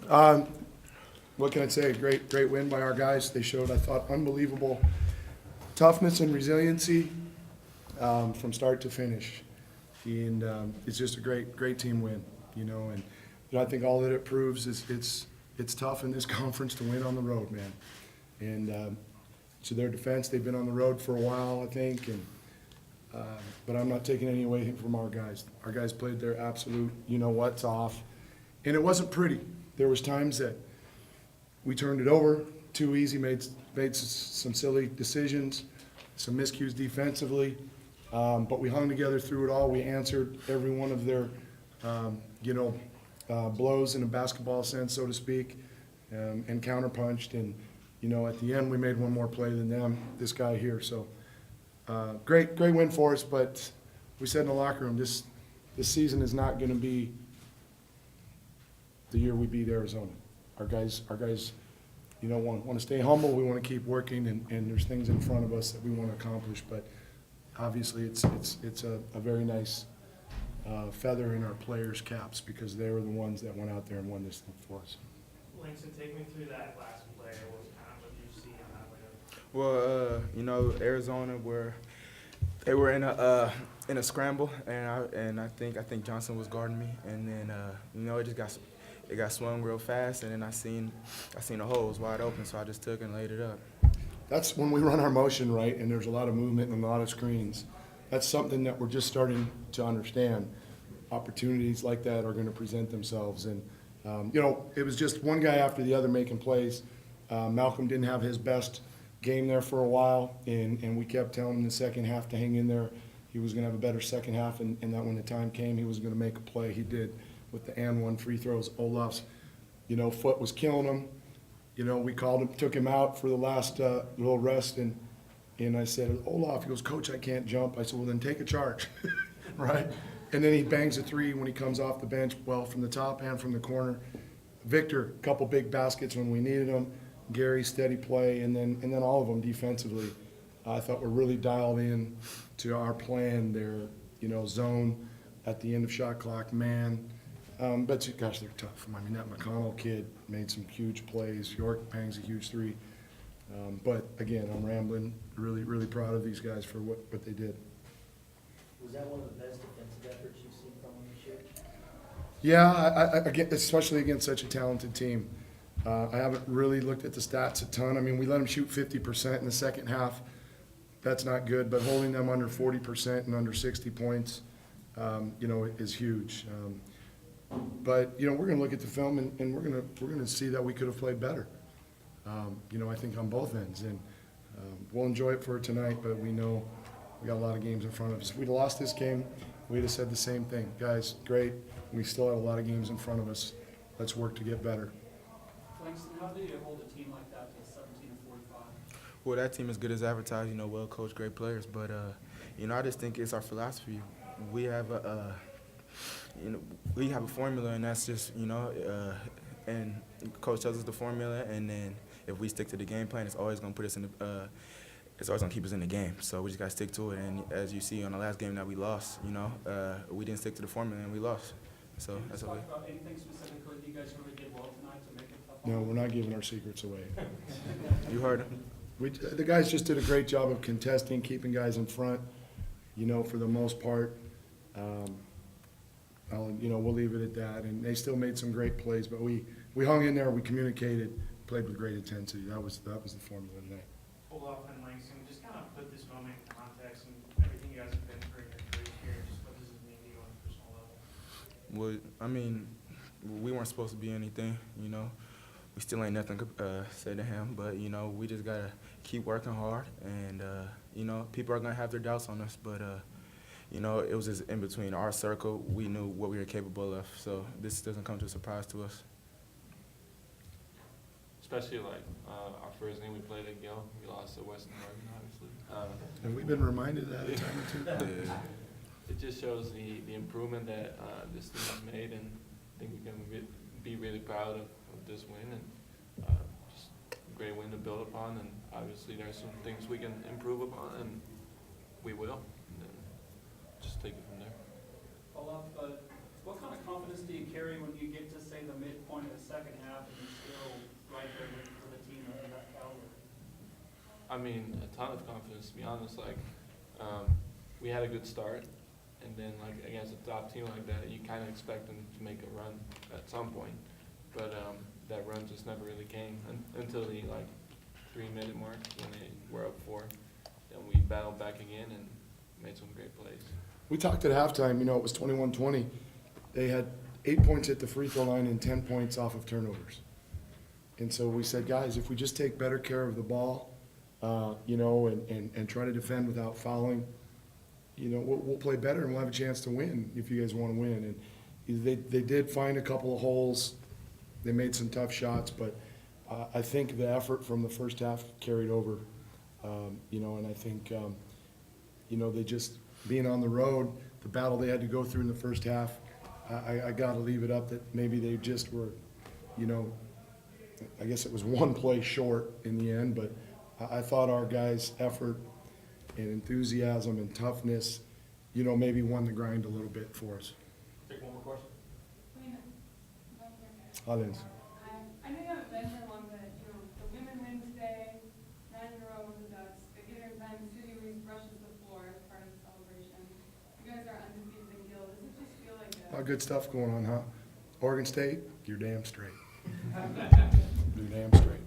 Um, what can I say? Great win by our guys. They showed, I thought, unbelievable toughness and resiliency from start to finish. And it's just a great team win, And I think all that it proves is it's tough in this conference to win on the road, man. And to their defense, they've been on the road for a while, I think, but I'm not taking any away from our guys. Our guys played their absolute you-know-what's off. And it wasn't pretty. There was times that we turned it over too easy, made some silly decisions, some miscues defensively, but we hung together through it all. We answered every one of their, blows in a basketball sense, so to speak, and counterpunched. And, at the end, we made one more play than them, this guy here. So great win for us, but we said in the locker room, this season is not going to be the year we beat Arizona. Our guys, want to stay humble. We want to keep working, and there's things in front of us that we want to accomplish. But obviously, it's a very nice feather in our players' caps because they were the ones that went out there and won this thing for us. Langston, take me through that last play. What did you see in that way? Well, Arizona they were in a scramble, and I think Johnson was guarding me, and then it got swung real fast, and then I seen the holes wide open, so I just took and laid it up. That's when we run our motion right, and there's a lot of movement and a lot of screens. That's something that we're just starting to understand. Opportunities like that are going to present themselves, and it was just one guy after the other making plays. Malcolm didn't have his best game there for a while, and we kept telling him in the second half to hang in there. He was going to have a better second half, and that when the time came, he was going to make a play. He did with the and one free throws. Olaf's, foot was killing him. We called him, took him out for the last little rest, and I said, Olaf, he goes, Coach, I can't jump. I said, well, then take a charge, right? And then he bangs a three when he comes off the bench, well, from the top and from the corner. Victor, a couple big baskets when we needed them. Gary, steady play, and then all of them defensively. I thought we're really dialed in to our plan there, zone at the end of shot clock, man. But gosh, they're tough. I mean, that McConnell kid made some huge plays. York bangs a huge three. But again, I'm rambling. Really proud of these guys for what they did. Was that one of the best defensive efforts you've seen from them this year? Yeah, again, especially against such a talented team. I haven't really looked at the stats a ton. I mean, we let them shoot 50% in the second half. That's not good, but holding them under 40% and under 60 points, is huge. But we're going to look at the film and we're going to see that we could have played better. I think on both ends, and we'll enjoy it for tonight. But we know we got a lot of games in front of us. If we'd lost this game, we'd have said the same thing. Guys, great. We still have a lot of games in front of us. Let's work to get better. Langston, how do you hold a team like that to 17-45? Well, that team is good as advertised. Well coached, great players. But I just think it's our philosophy. We have a formula, and that's just and coach tells us the formula, and then if we stick to the game plan, it's always going to put us in the. It's always going to keep us in the game. So we just got to stick to it. And as you see on the last game that we lost, we didn't stick to the formula and we lost. So that's what we. Talk about anything specifically you guys really did well tonight to make it tough? No, we're not giving our secrets away. You heard him. The guys just did a great job of contesting, keeping guys in front, for the most part. We'll leave it at that. And they still made some great plays, but we hung in there, we communicated, played with great intensity. That was the formula tonight. Olaf and Langston, just kind of put this moment in context and everything you guys have been through in your careers here. Just what does it mean to you on a personal level? Well, I mean, we weren't supposed to be anything, We still ain't nothing to say to him, but, we just got to keep working hard. And, people are going to have their doubts on us, but, it was just in between our circle. We knew what we were capable of, so this doesn't come to a surprise to us. Especially our first game we played at Gill, we lost to Western Oregon, obviously. And we've been reminded that a time or two. Yeah. It just shows the improvement that this team has made, and I think we can be really proud of this win, and just a great win to build upon. And obviously there's some things we can improve upon, and we will. And then just take it from there. Olaf, what kind of confidence do you carry when you get to, say, the midpoint of the second half I mean, a ton of confidence, to be honest. Like, we had a good start, and then like against a top team like that, you kind of expect them to make a run at some point. But that run just never really came until the like 3-minute mark when they were up 4. Then we battled back again and made some great plays. We talked at halftime, you know, it was 21-20. They had 8 points at the free throw line and 10 points off of turnovers. And so we said, guys, if we just take better care of the ball, you know, and try to defend without fouling, you know, we'll play better and we'll have a chance to win if you guys want to win. And they did find a couple of holes. They made some tough shots, but I think the effort from the first half carried over, you know, and I think, you know, they just, being on the road, the battle they had to go through in the first half, I got to leave it up that maybe they just were, you know, I guess it was one play short in the end, but I thought our guys' effort and enthusiasm and toughness, you know, maybe won the grind a little bit for us. Take one more question. Hollins. I know you haven't been here long, but, you know, the women win today, 9 in a row with the Ducks. At dinner time, City Reese brushes the floor as part of the celebration. You guys are undefeated in Gill. Does it just feel like A lot of good stuff going on, huh? Oregon State, you're damn straight. You're damn straight.